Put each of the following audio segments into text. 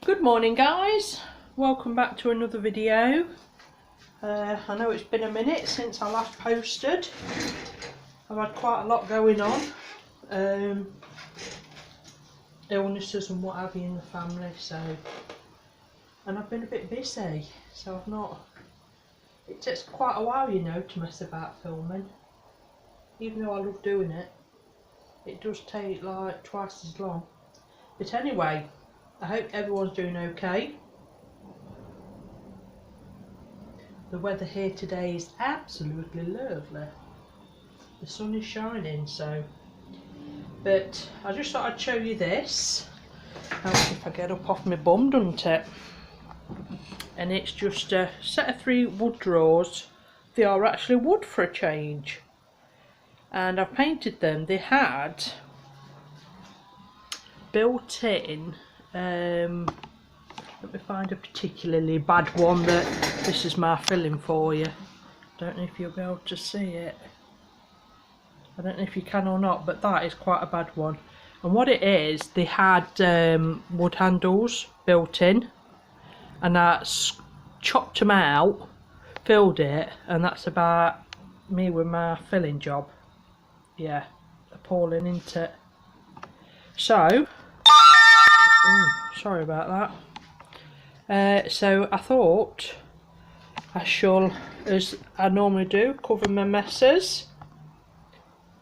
Good morning guys, welcome back to another video. I know it's been a minute since I last posted. I've had quite a lot going on, illnesses and what have you in the family, and I've been a bit busy, so it takes quite a while, you know, to mess about filming. Even though I love doing it, it does take like twice as long. But anyway, I hope everyone's doing okay. The weather here today is absolutely lovely. The sun is shining, but I just thought I'd show you this. Helps if I get up off my bum, doesn't it? And it's just a set of 3 wood drawers. They are actually wood for a change. And I've painted them. They had built in, let me find a particularly bad one that this is my filling for you. Don't know if you'll be able to see it. I don't know if you can or not, but that is quite a bad one. And what it is, they had wood handles built in, and I chopped them out, filled it, and that's about me with my filling job. Yeah, appalling, isn't it? So, sorry about that. So I thought I shall, as I normally do, cover my messes.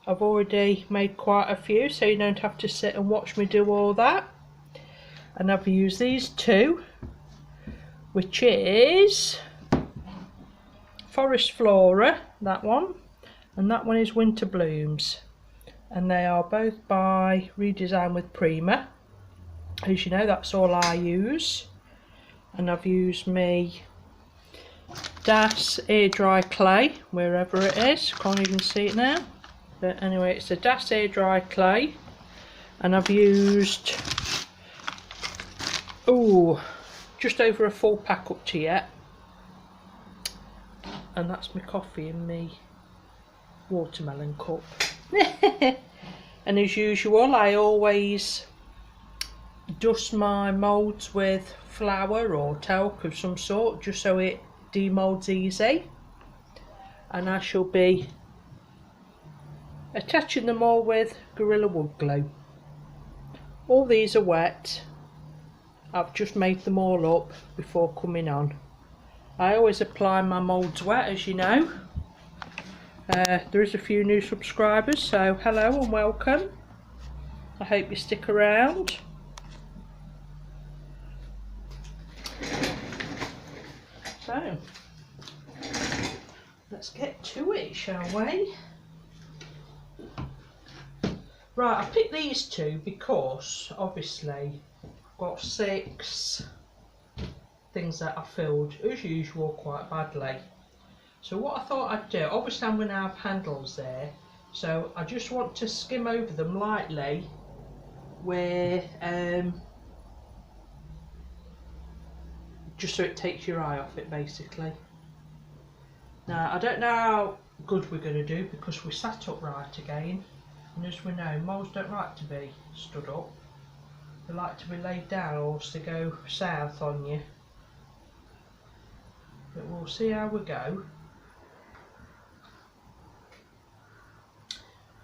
I've already made quite a few, so you don't have to sit and watch me do all that. And I've used these 2, which is Forest Flora, that one, and that one is Winter Blooms. And they are both by Redesign with Prima. As you know, that's all I use. And I've used me Das Air Dry Clay, wherever it is, can't even see it now. But anyway, it's a Das Air Dry Clay, and I've used just over a full pack up to yet. And that's my coffee in me watermelon cup. And as usual, I always dust my moulds with flour or talc of some sort, just so it demoulds easy. And I shall be attaching them all with Gorilla Wood Glue. All these are wet. I've just made them all up before coming on. I always apply my moulds wet, as you know. There is a few new subscribers, so hello and welcome. I hope you stick around. So, let's get to it, shall we? Right, I picked these 2 because obviously I've got 6 things that I filled, as usual, quite badly. So what I thought I'd do, obviously I'm going to have handles there, so I just want to skim over them lightly with, just so it takes your eye off it, basically. Now, I don't know how good we're going to do because we sat upright again, and as we know, moles don't like to be stood up. They like to be laid down, or else they go south on you. But we'll see how we go.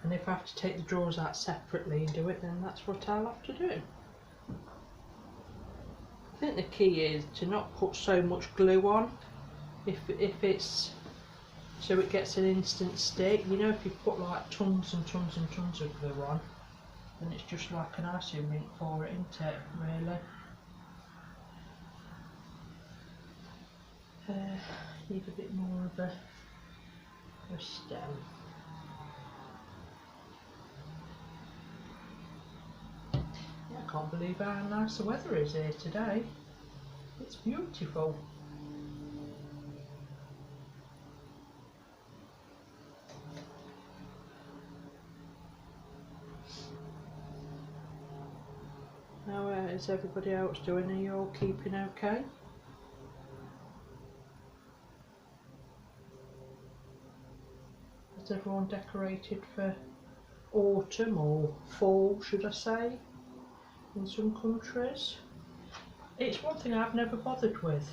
And if I have to take the drawers out separately and do it, then that's what I'll have to do. I think the key is to not put so much glue on, if it's so it gets an instant stick. You know, if you put like tons and tons and tons of glue on, then it's just like an icing rink for it, isn't it, really? Need a bit more of a stem. Yeah, I can't believe how nice the weather is here today. It's beautiful. How is everybody else doing? Are you all keeping okay? Has everyone decorated for autumn or fall, should I say, in some countries? It's one thing I've never bothered with.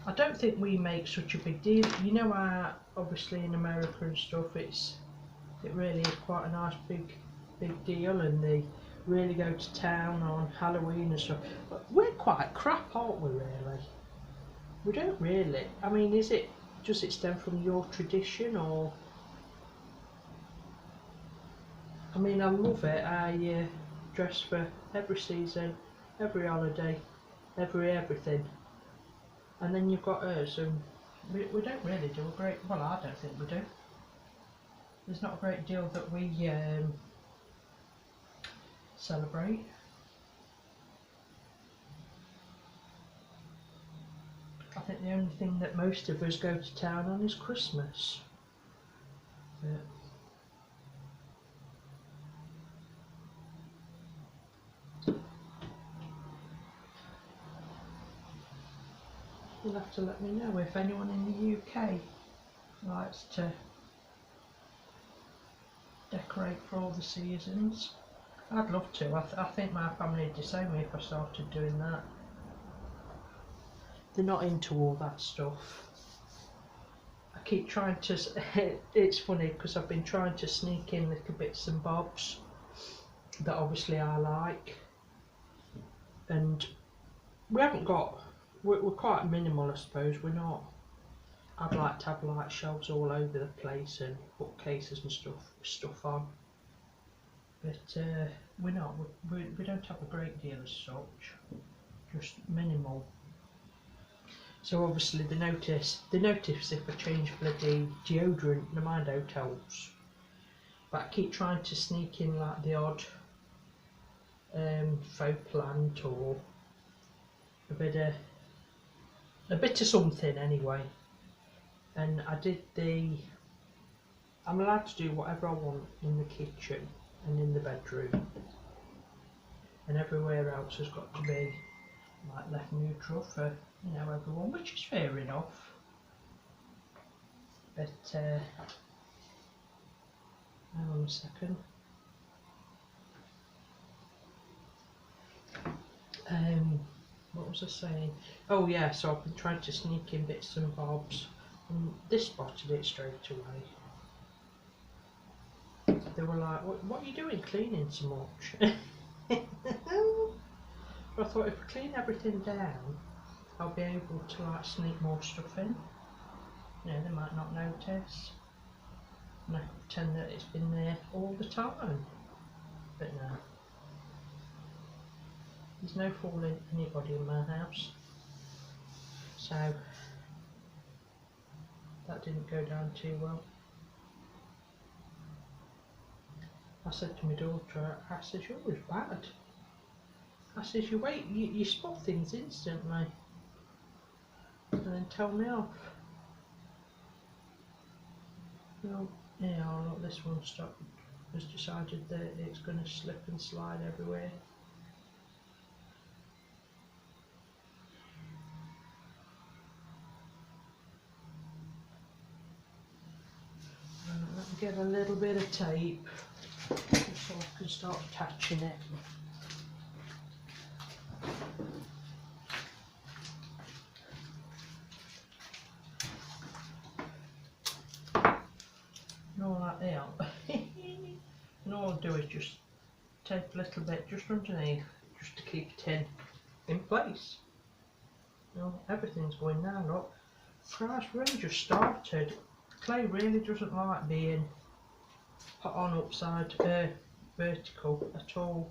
I don't think we make such a big deal. You know how obviously in America and stuff it really is quite a nice big deal, and they really go to town on Halloween and stuff. But we're quite crap, aren't we, really? We don't really. I mean, does it stem from your tradition, or? I mean, I love it. I dress for every season, every holiday, everything. And then you've got hers, and we don't really do a great. Well, I don't think we do. There's not a great deal that we celebrate. I think the only thing that most of us go to town on is Christmas. But you'll have to let me know if anyone in the UK likes to decorate for all the seasons. I'd love to. I think my family would disown me if I started doing that. They're not into all that stuff. I keep trying to, it's funny because I've been trying to sneak in little bits and bobs that obviously I like, and we haven't got, we're quite minimal, I suppose. We're not, I'd like to have like shelves all over the place and bookcases and stuff on, but we're not, we don't have a great deal as such, just minimal. So obviously they notice if I change bloody deodorant in my hotels. But I keep trying to sneak in like the odd faux plant or a bit of something anyway. And I'm allowed to do whatever I want in the kitchen and in the bedroom, and everywhere else has got to be like left neutral for, you know, everyone, which is fair enough. But hang on a second. What was I saying? Oh yeah, so I've been trying to sneak in bits and bobs, and they spotted it straight away. They were like, what are you doing cleaning so much? So I thought if I clean everything down, I'll be able to like sneak more stuff in. You know, they might not notice. And I can pretend that it's been there all the time. But no. There's no fooling anybody in my house. So that didn't go down too well. I said to my daughter, I said, you're always bad. I said, you spot things instantly and then tell me off. Well, yeah, look, this one has decided that it's going to slip and slide everywhere. Let me get a little bit of tape just so I can start attaching it. And all that out. And all I'll do is just take a little bit just underneath, just to keep it in place. You know, everything's going now, look. Christ, we only just started. Clay really doesn't like being put on upside vertical at all,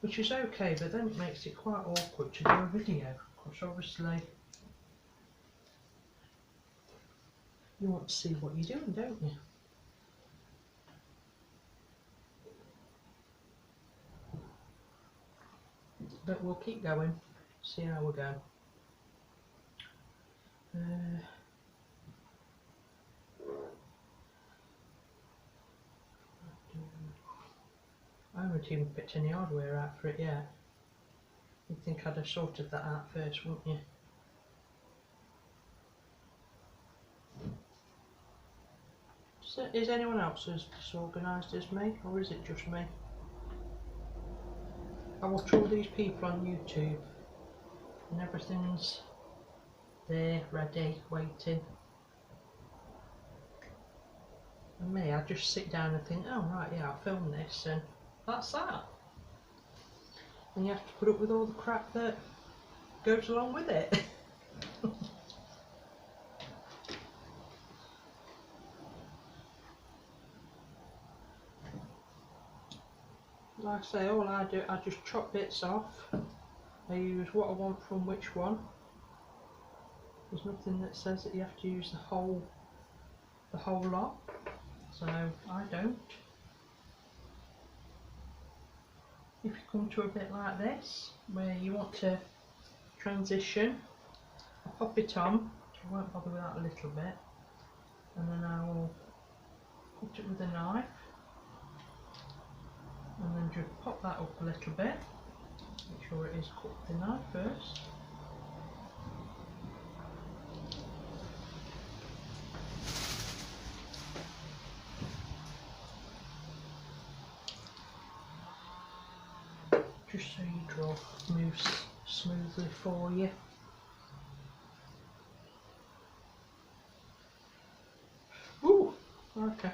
which is okay, but then it makes it quite awkward to do a video, because obviously you want to see what you're doing, don't you? But we'll keep going, see how we go. I haven't even picked any hardware out for it yet. You'd think I'd have sorted that out first, wouldn't you? So, is anyone else as disorganised as me, or is it just me? I watch all these people on YouTube and everything's there, ready, waiting. And me, I just sit down and think, oh right, yeah, I'll film this, and that's that. And you have to put up with all the crap that goes along with it. Like I say, all I do, I just chop bits off. I use what I want from which one. There's nothing that says that you have to use the whole lot, so I don't. If you come to a bit like this, where you want to transition, I'll pop it on. I won't bother with that a little bit, and then I will cut it with a knife, and then just pop that up a little bit. Make sure it is cut with the knife first. Just so your draw moves smoothly for you. Ooh, okay.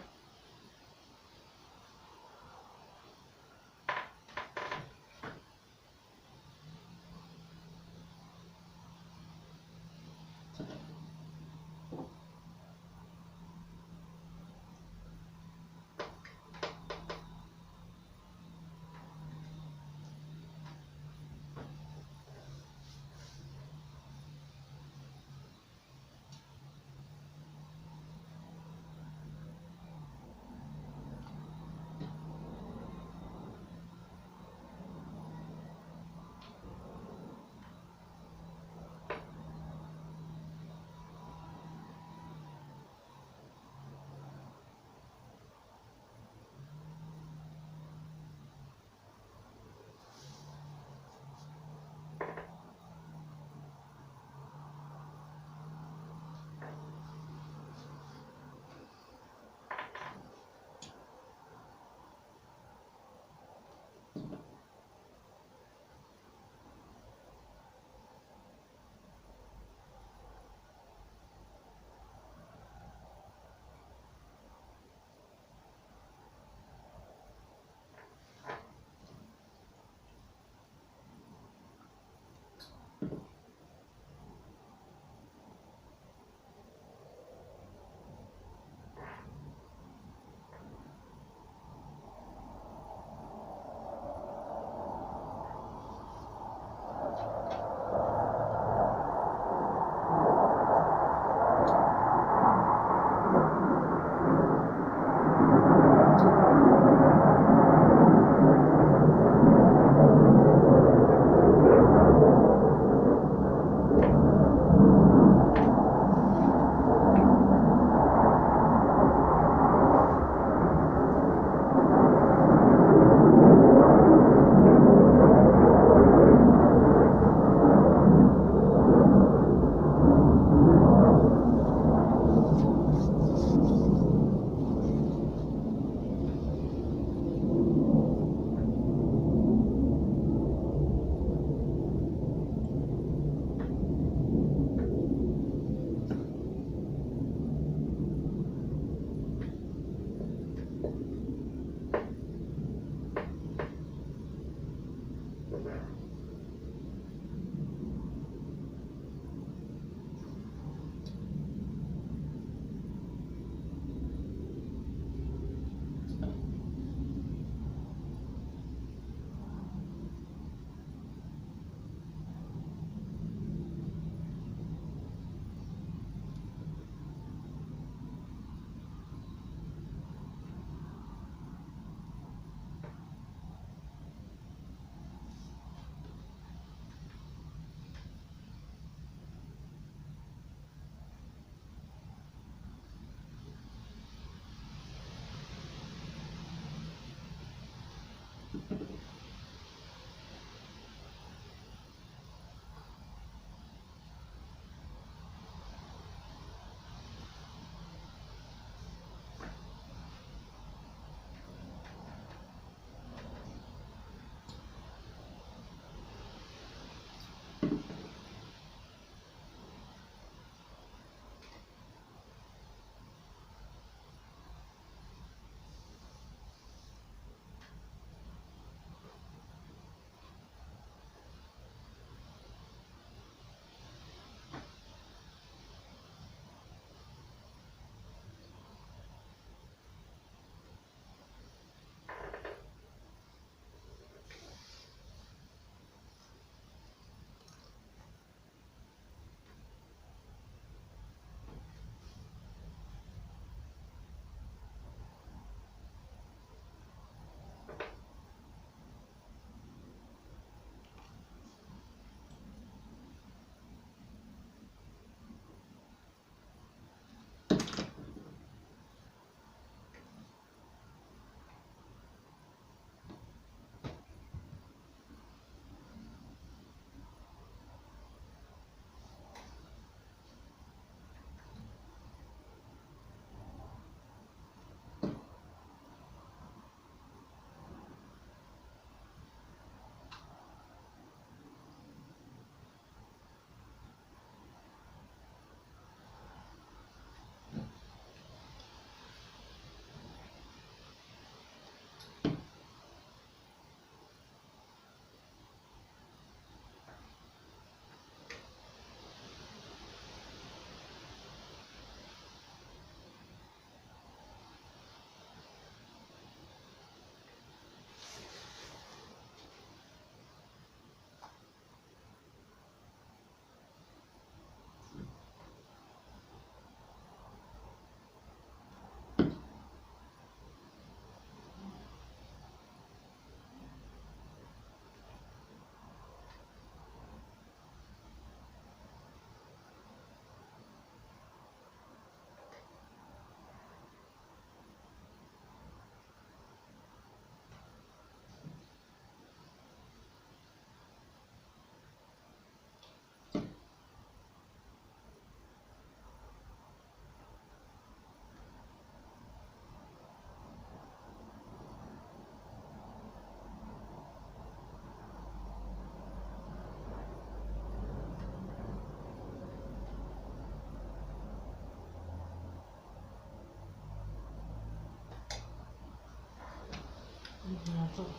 I thought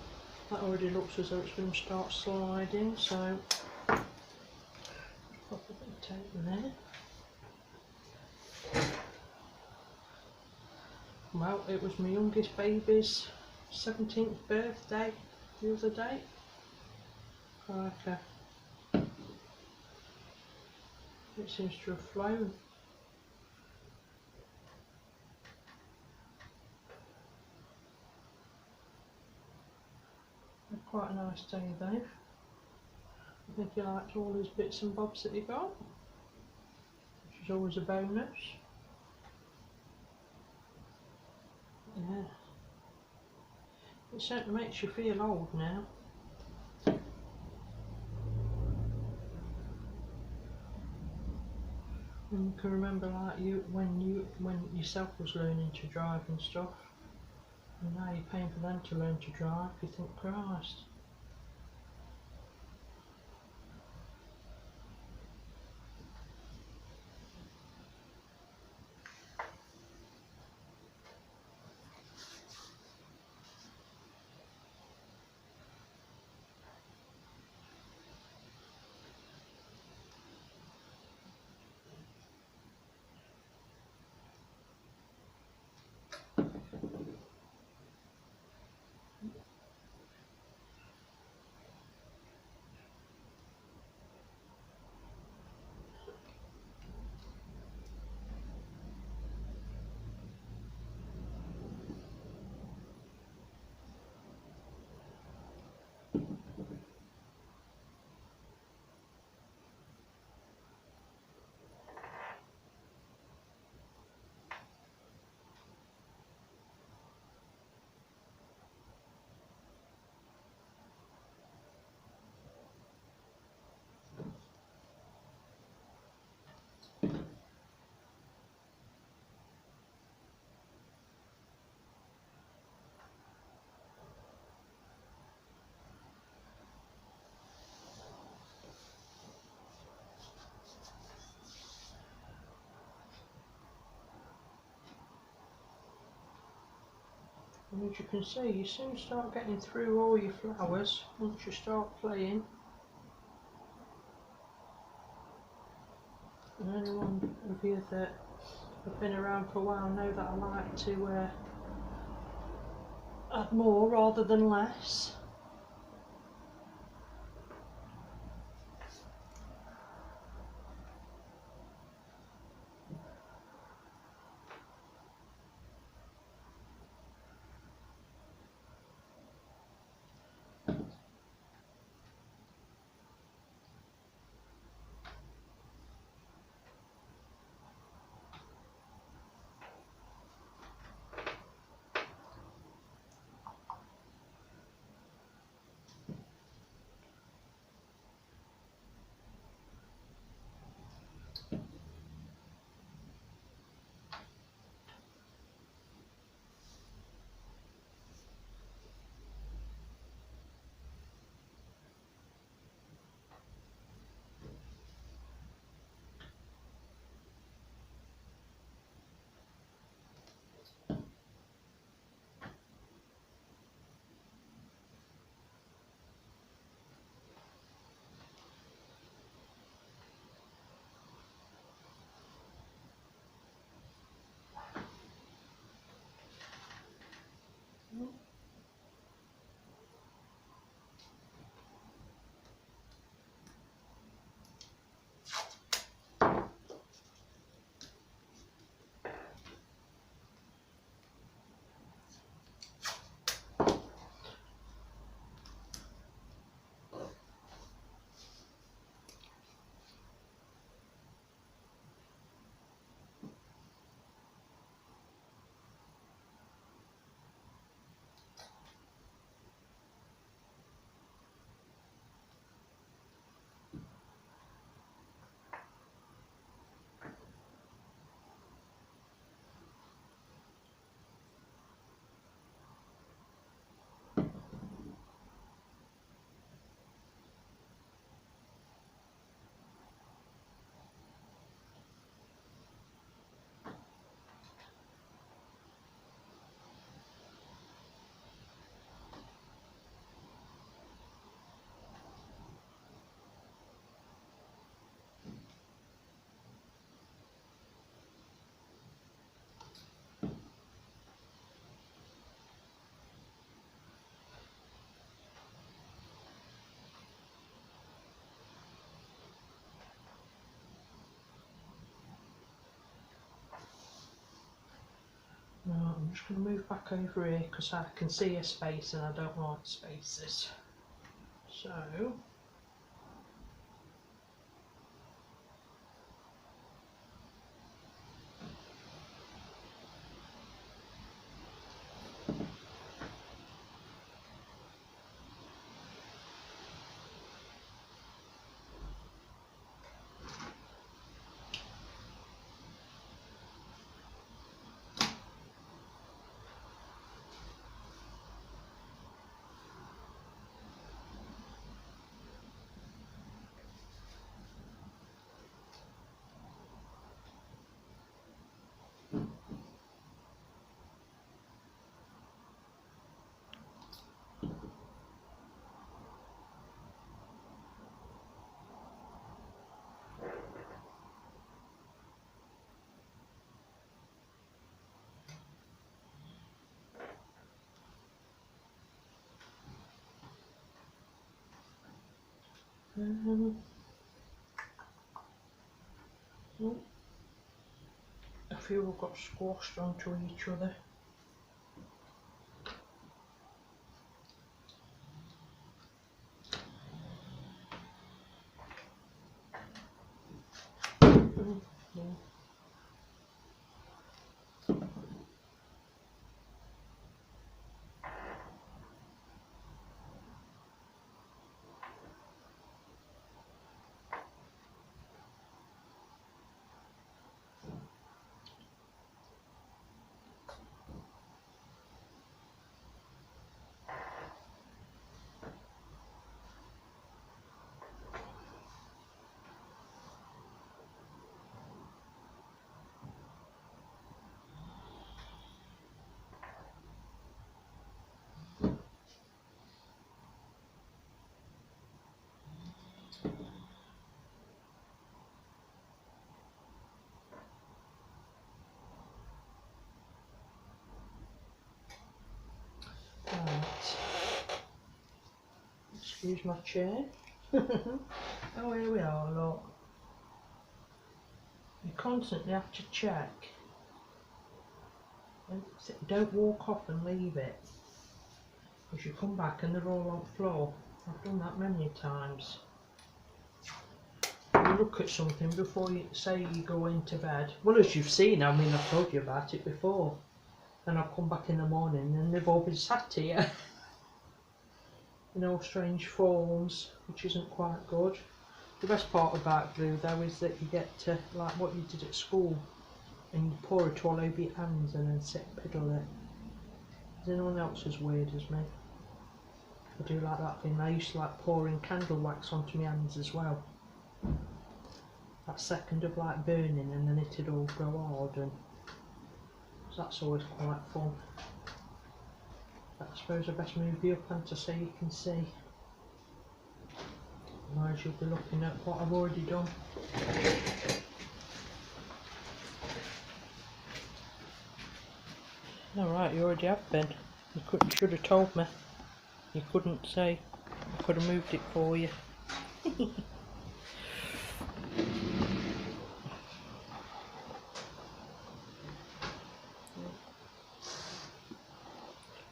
that already looks as though it's going to start sliding, so pop a bit of tape there. Well, it was my youngest baby's 17th birthday the other day. Crikey. It seems to have flown. Quite a nice day though. I think he liked all his bits and bobs that he got, which is always a bonus. Yeah. It certainly makes you feel old now. And you can remember like when yourself was learning to drive and stuff. And now you're paying for them to learn to drive, you think, Christ. And as you can see, you soon start getting through all your flowers once you start playing. And anyone of you that have been around for a while know that I like to add more rather than less. I'm just going to move back over here because I can see a space and I don't like spaces. So, oh, a few have got squashed onto each other. Yeah. Right. Excuse my chair. Oh, here we are, look. You constantly have to check. Don't walk off and leave it. Because you come back and they're all on the floor. I've done that many times. You look at something before you say you go into bed. Well, as you've seen, I mean, I've told you about it before. And I've come back in the morning and they've all been sat here. In all strange forms, which isn't quite good. The best part about glue though is that you get to, like what you did at school, and you pour it all over your hands and then sit and piddle it. Is anyone else as weird as me? I do like that thing. I used to like pouring candle wax onto my hands as well. That second of like burning and then it'd all go hard, and so that's always quite fun. But I suppose I best move you up onto so you can see. Otherwise you'll be looking at what I've already done. Alright, you already have been. You should have told me. You couldn't say. I could have moved it for you.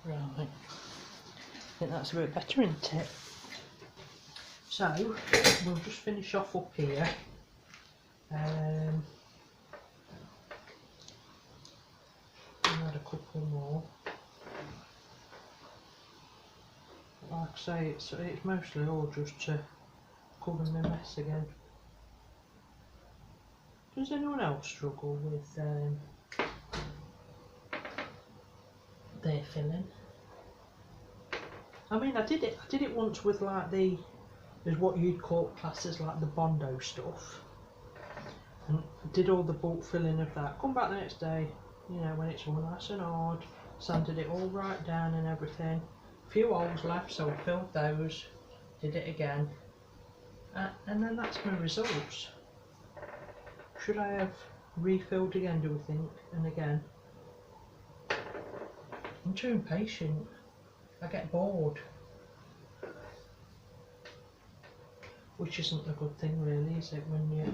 Right. I think that's a bit better, isn't it? So, we'll just finish off up here. I'll add a couple more. Like I say, it's mostly all just to cover my mess again. Does anyone else struggle with their filling? I mean, I did it once with like there's what you'd call classes like the Bondo stuff, and did all the bulk filling of that. Come back the next day, you know, when it's all nice and hard, sanded it all right down and everything. A few holes left, so I filled those, did it again, and then that's my results. Should I have refilled again, do we think, and again? I'm too impatient. I get bored. Which isn't a good thing really, is it, when you...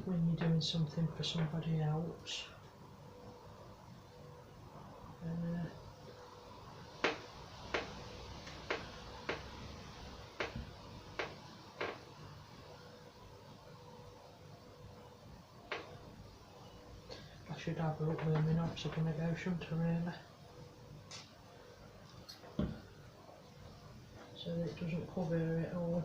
when you're doing something for somebody else. I should have a look where my knobs are going to go, shouldn't I really? So that it doesn't cover it all.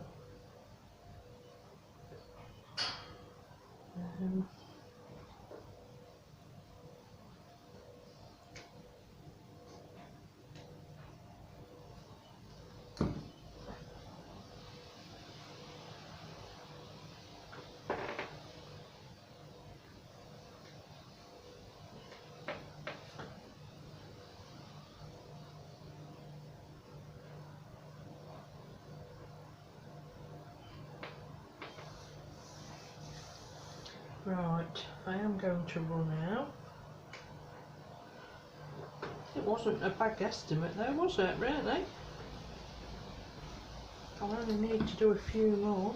Right, I am going to run out. It wasn't a bad guesstimate though, was it, really? I only need to do a few more.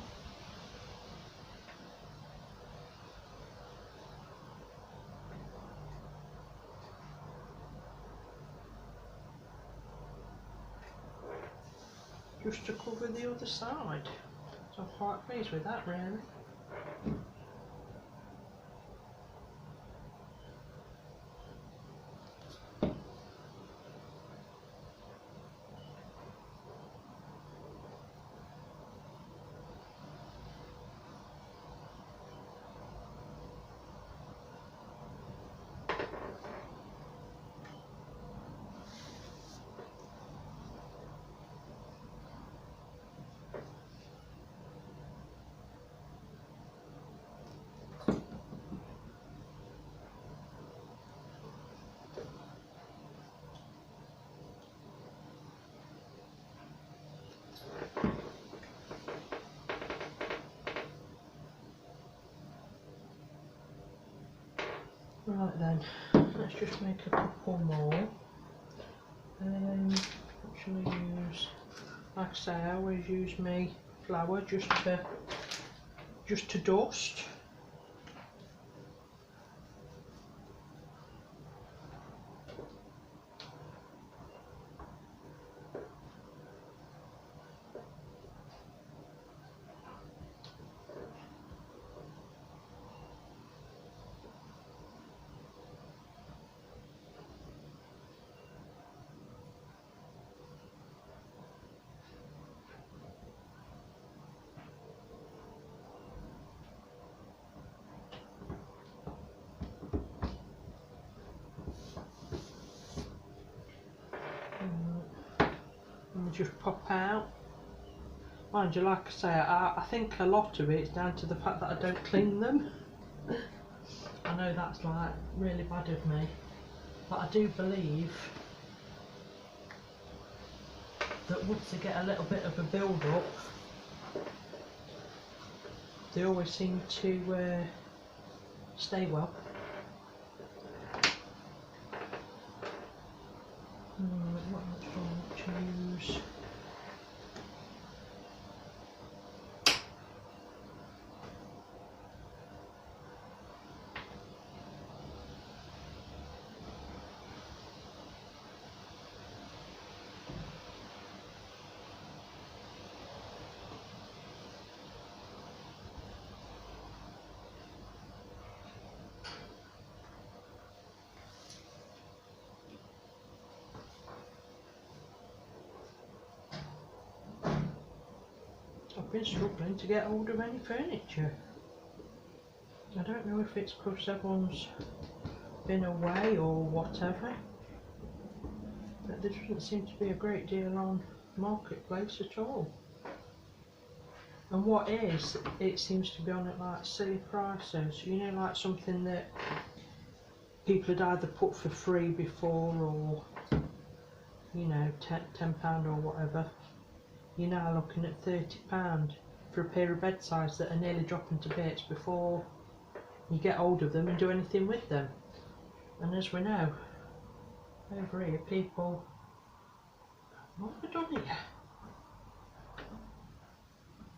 Just to cover the other side. So I'm quite pleased with that, really. Right then, let's just make a couple more. What shall we use? Like I say, I always use my flour just to dust. And just pop out. Mind you, like I say, I think a lot of it's down to the fact that I don't clean them. I know that's like really bad of me, but I do believe that once they get a little bit of a build up, they always seem to stay well. What else do I want to use? I've been struggling to get hold of any furniture. I don't know if it's because everyone's been away or whatever, but there doesn't seem to be a great deal on Marketplace at all. And what is, it seems to be on at like silly prices, you know, like something that people had either put for free before or, you know, £10 or whatever. You're now looking at £30 for a pair of bed sides that are nearly dropping to bits before you get hold of them and do anything with them. And as we know, over here people, what have I done here?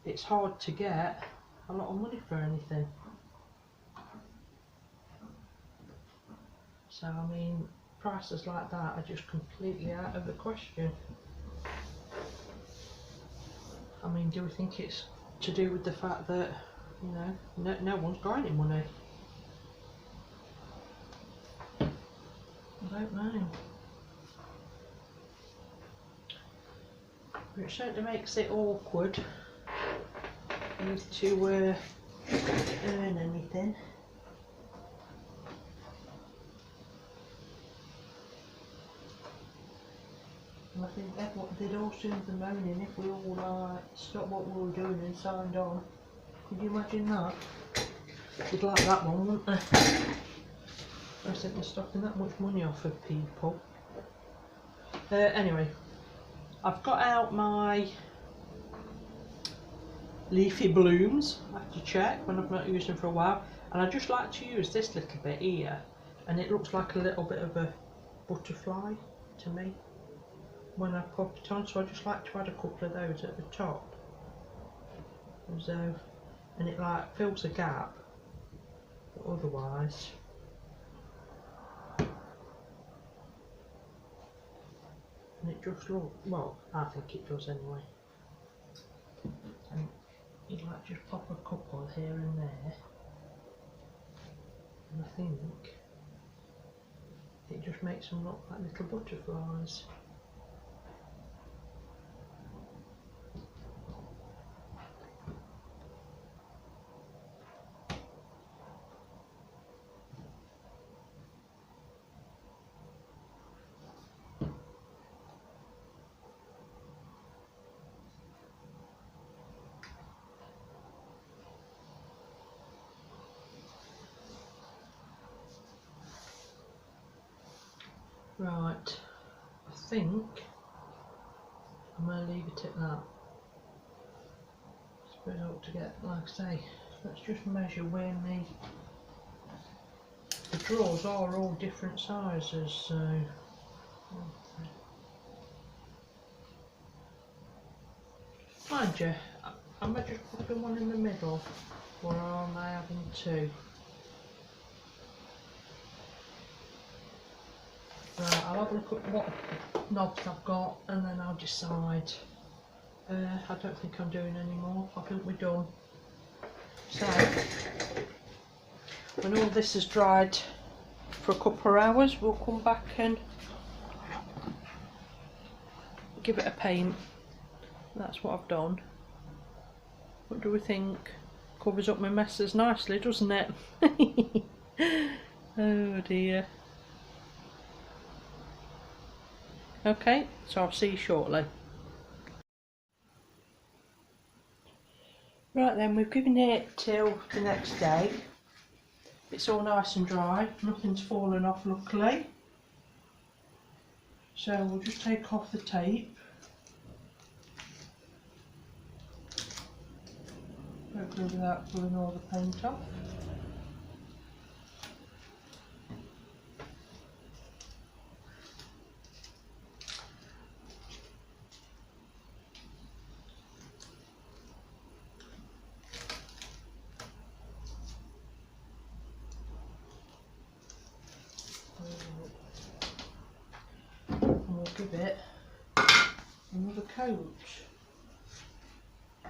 It's hard to get a lot of money for anything. So I mean, prices like that are just completely out of the question. I mean, do we think it's to do with the fact that, you know, no one's got any money? I don't know. But it certainly makes it awkward for you to earn anything. And I think they'd all soon be moaning if we all stopped what we were doing and signed on. Could you imagine that? They'd like that one, wouldn't they? I think they're stopping that much money off of people. Anyway, I've got out my leafy blooms. I have to check when I've not used them for a while, and I just like to use this little bit here, and it looks like a little bit of a butterfly to me when I pop it on, so I just like to add a couple of those at the top, and it like fills a gap, but otherwise and it just looks, well, I think it does anyway. And you'd like just pop a couple here and there, and I think it just makes them look like little butterflies. Right, I think I'm going to leave it at that. It's a bit up to get, like I say, let's just measure when the drawers are all different sizes, so mind you, am I just popping one in the middle, or am I having two? Right, I'll have a look at what knobs I've got and then I'll decide. I don't think I'm doing any more, I think we're done. So, when all this is dried for a couple of hours, we'll come back and give it a paint. That's what I've done. What do we think? Covers up my messes nicely, doesn't it? Oh dear. Okay, so I'll see you shortly. Right then, we've given it till the next day. It's all nice and dry, nothing's fallen off luckily. So we'll just take off the tape. Hopefully without pulling all the paint off. And we'll give it another coat.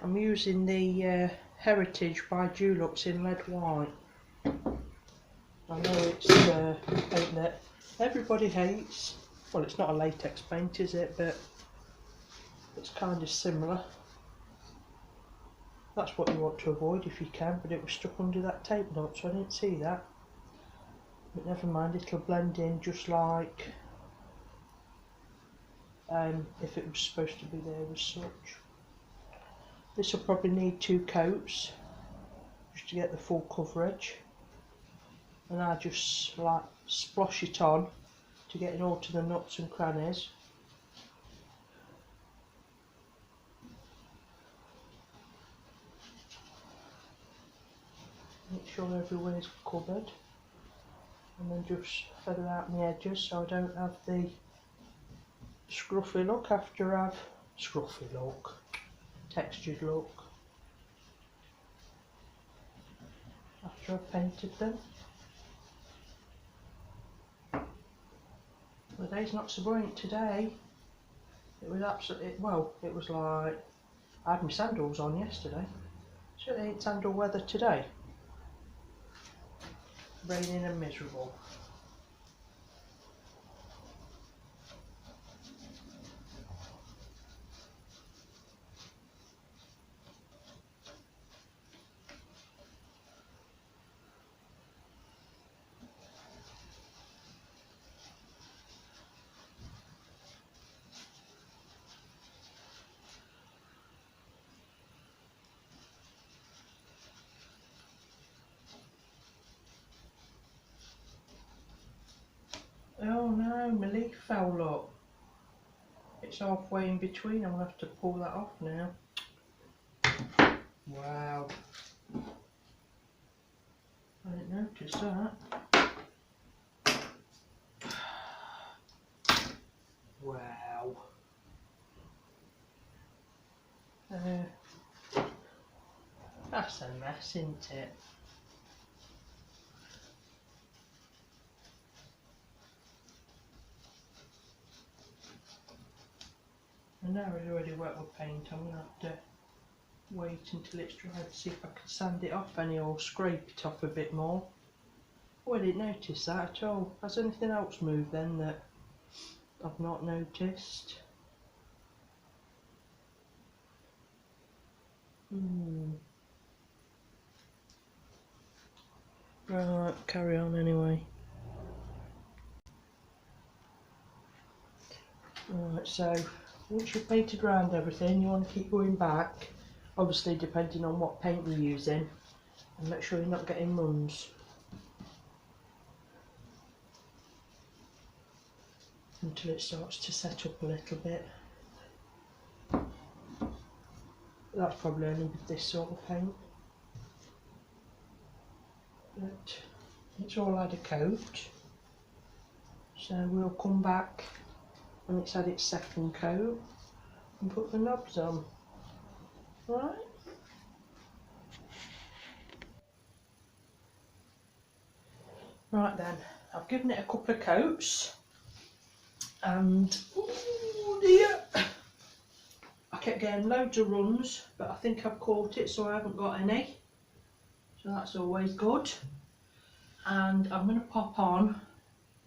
I'm using the Heritage by Dulux in lead white. I know it's a paint that everybody hates. Well, it's not a latex paint, is it? But it's kind of similar. That's what you want to avoid if you can, but it was stuck under that tape note, so I didn't see that. But never mind, it'll blend in just like if it was supposed to be there as such. This will probably need 2 coats just to get the full coverage, and I just like splosh it on to get it all to the nuts and crannies. Make sure everywhere is covered, and then just feather out the edges so I don't have the scruffy look after I've textured look after I've painted them. day's not so buoyant today. It was absolutely, well, it was like, I had my sandals on yesterday. So it ain't sandal weather today. Raining and miserable. Oh no, my leaf fell up. It's halfway in between, I'm going to have to pull that off now. Wow. I didn't notice that. Wow. That's a mess, isn't it? I know it's already wet with paint. I'm going to have to wait until it's dry to see if I can sand it off any or scrape it off a bit more. Oh, I didn't notice that at all. Has anything else moved then that I've not noticed? Right, carry on anyway. Right, so once you've painted around everything, you want to keep going back, obviously depending on what paint you're using, and make sure you're not getting runs. Until it starts to set up a little bit. That's probably only with this sort of paint. But it's all had a coat. So we'll come back when it's had its second coat and put the knobs on. Right? Right then, I've given it a couple of coats and oh dear, I kept getting loads of runs, but I think I've caught it, so I haven't got any, so that's always good. And I'm going to pop on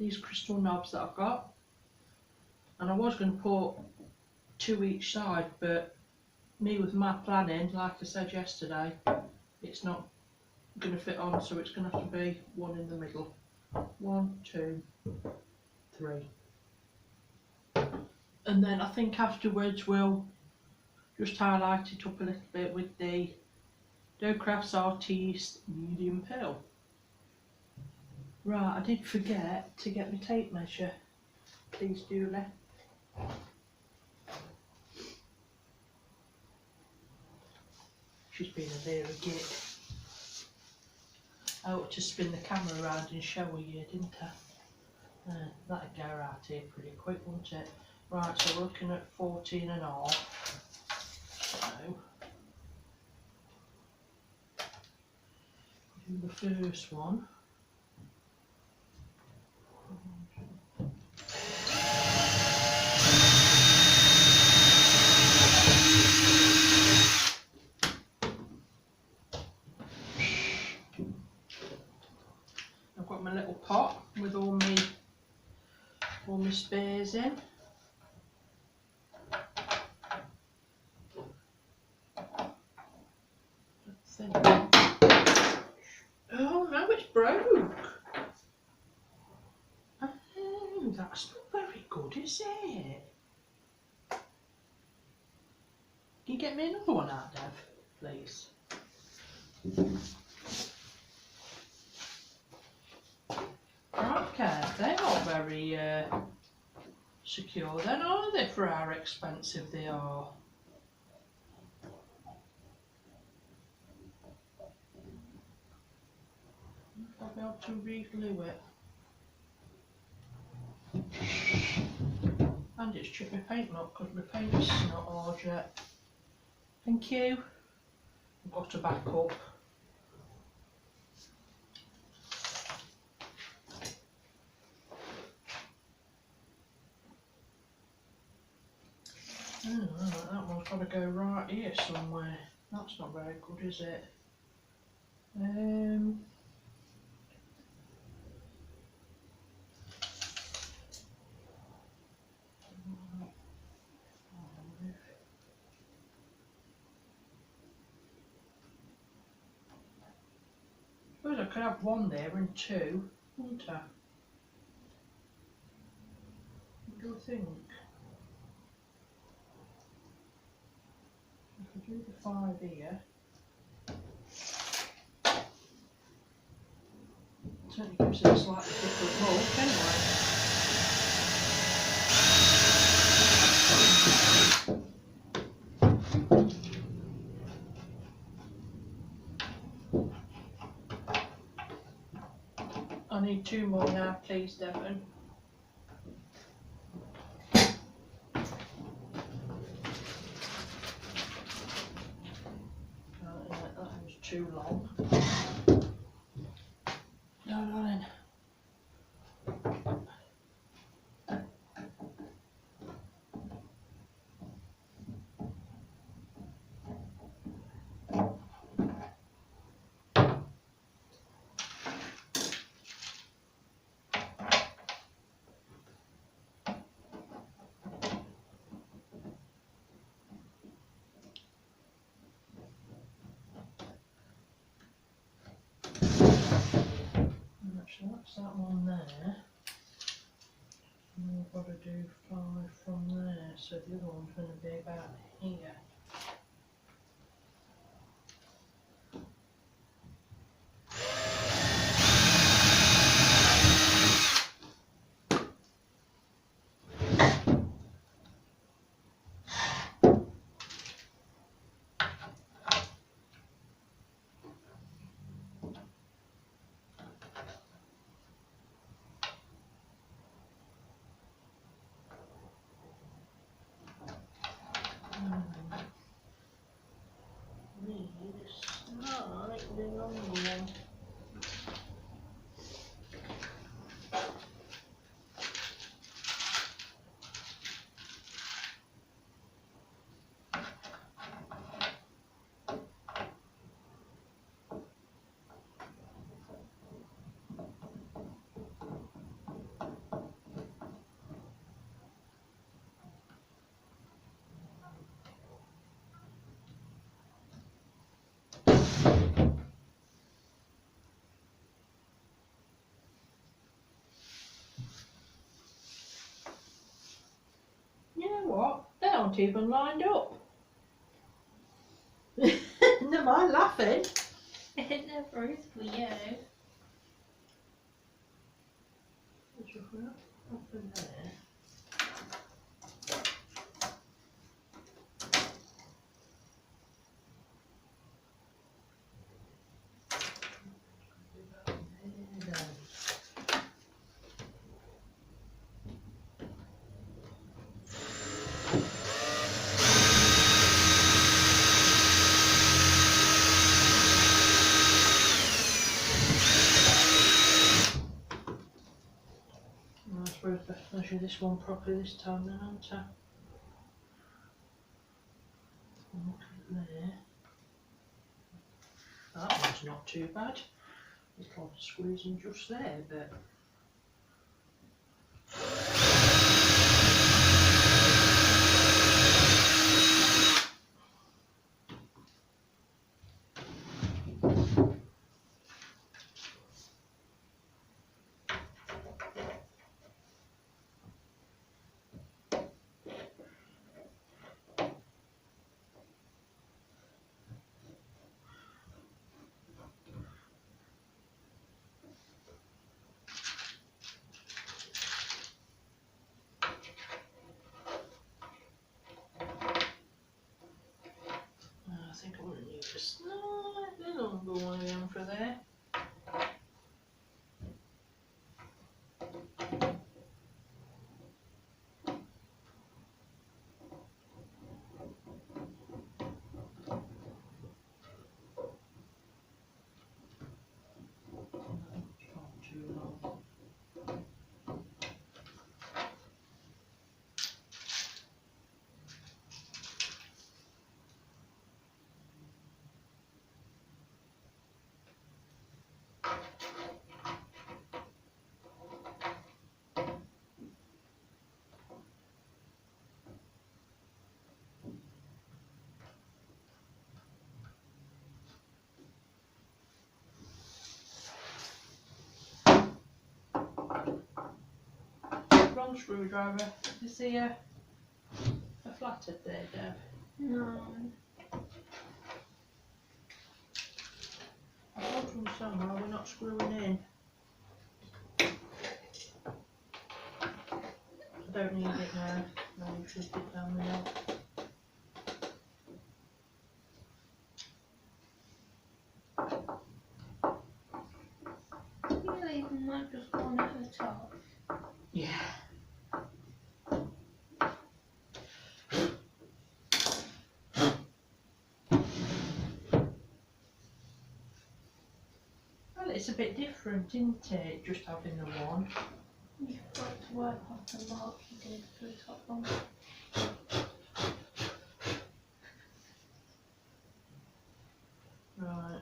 these crystal knobs that I've got, and I was going to put 2 each side, but me with my planning, like I said yesterday, it's not going to fit on, so it's going to have to be one in the middle. 1, 2, 3. And then I think afterwards we'll just highlight it up a little bit with the Dough Crafts Artiste medium pearl. Right, I did forget to get my tape measure. Please do let. She's been a bit of a git. I ought to spin the camera around and show you, didn't I? That'd go out here pretty quick, wouldn't it? Right, so we're looking at 14 and a half. So, do the first one. I've got my little pot with all my spares in. Oh no, it's broke. Oh, that's not very good, is it? Can you get me another one out, Dev, please? Okay, they're not very secure then, are they, for how expensive they are? I'll be able to re-glue it. And it's chipped my paint up because my paint's not hard yet. Thank you. I've got to back up. that one's got to go right here somewhere. That's not very good, is it? I suppose I could have one there and two, wouldn't I? What do you think? If I do the 5 here, it certainly gives it a slightly different look anyway. I need 2 more now, please, Devon. That was too long. No, darling. That's that one there. And we've got to do 5 from there, so the other one's going to be about here. Need a slightly longer one. You know what? They aren't even lined up. Never mind laughing. It never is for you. Up in there. I suppose I better measure this one properly this time then, aren't I? Look at there. That one's not too bad. Little squeezing just there, but long screwdriver. Did you see a flathead there, Deb? No. I bought one somewhere, we're not screwing in. I don't need it now. No, you should it down the middle. Really, might just one at the top. Yeah. Well, it's a bit different, isn't it? Just having the one. You've got to work off the mark you did for the top one. Right.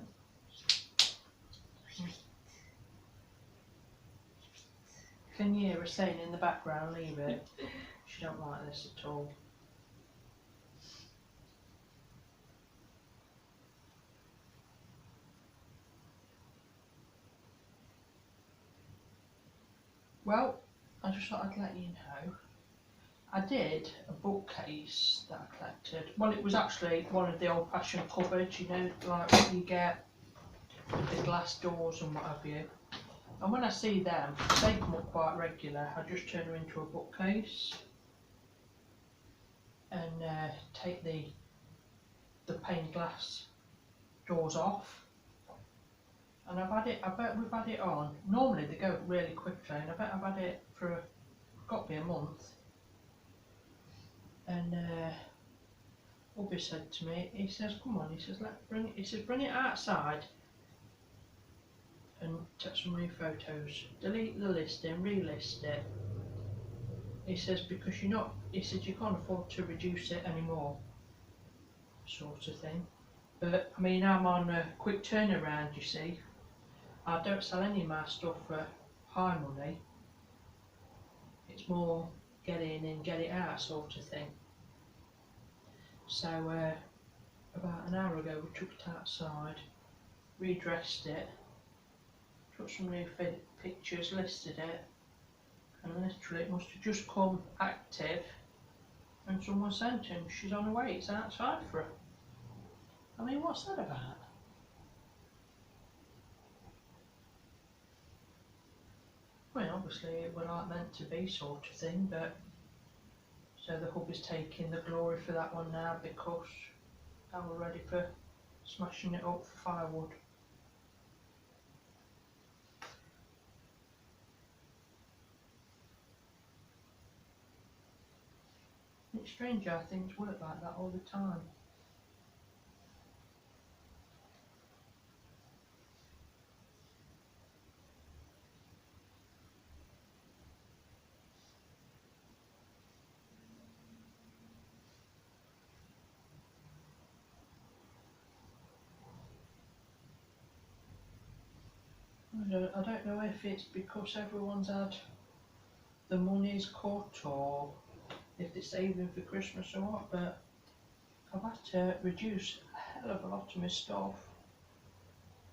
Can you hear her saying in the background, leave it? She don't like this at all. Well, I just thought I'd let you know. I did a bookcase that I collected. Well, it was actually one of the old-fashioned cupboards, you know, like what you get with the glass doors and what have you. And when I see them, they come up quite regular. I just turn them into a bookcase and take the pane glass doors off. And I bet we've had it on. Normally they go really quickly, and I bet I've had it for got to be a month. And Hubby said to me, he says, "Come on," he says, "bring it outside and take some new photos. Delete the listing, relist it." He says, "Because you're not," he said, "you can't afford to reduce it anymore," sort of thing. But I mean, I'm on a quick turnaround, you see. I don't sell any of my stuff for high money. It's more get in and get it out sort of thing. So about an hour ago we took it outside, redressed it, took some new pictures, listed it, and literally it must have just come active and someone sent him, "She's on her way, it's outside for her." I mean, what's that about? Well, obviously it were like meant to be sort of thing, but so the hubby's taking the glory for that one now because now we're ready for smashing it up for firewood. It's strange how things work like that all the time. I don't know if it's because everyone's had the money's cut or if they're saving for Christmas or what, but I've had to reduce a hell of a lot of my stuff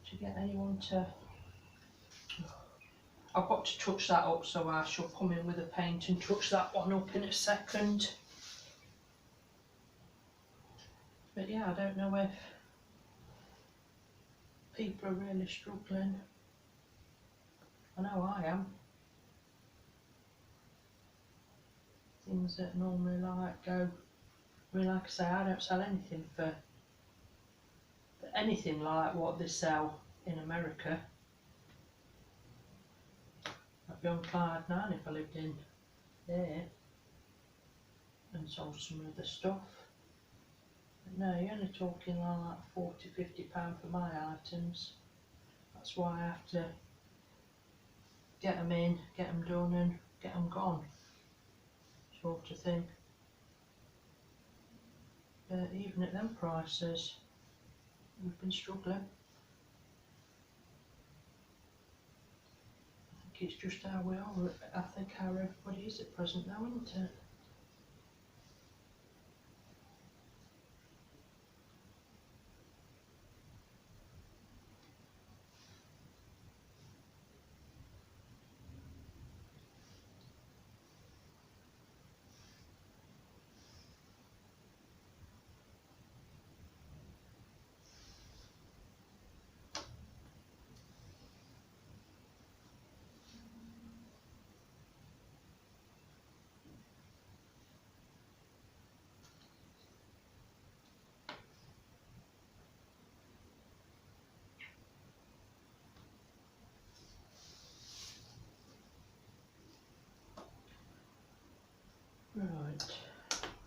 to get anyone to. I've got to touch that up, so I shall come in with a paint and touch that one up in a second. But yeah, I don't know if people are really struggling. I know I am. Things that normally like go, I mean, like I say, I don't sell anything for anything like what they sell in America. I'd be on cloud nine if I lived in there and sold some of the stuff. But no, you're only talking like 40–50 pound for my items. That's why I have to get them in, get them done and get them gone, sort of thing. But even at them prices, we've been struggling. I think it's just how we are. I think how everybody is at present now, isn't it?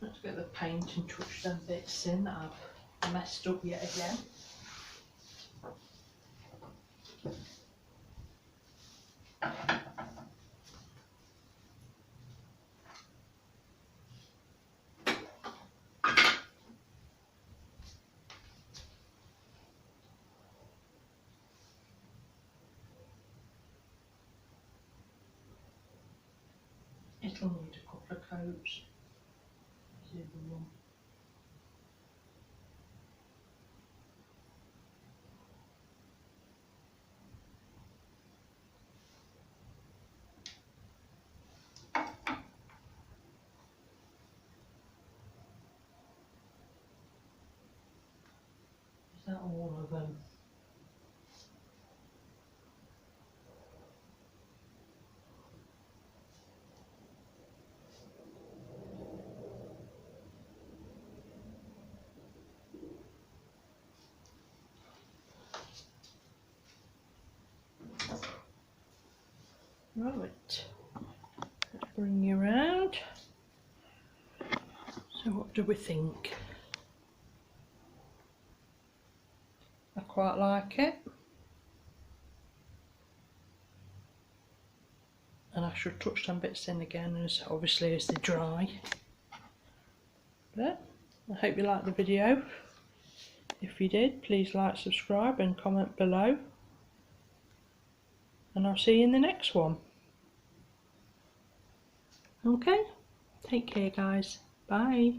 let's get the paint and touch them bits in that I've messed up yet again. It'll need a couple of coats. Here's the other one. Is that all of them? Right, let's bring you around. So what do we think? I quite like it. And I should touch them bits in again as obviously as they dry. But I hope you liked the video. If you did, please like, subscribe and comment below. And I'll see you in the next one. Okay, take care guys. Bye.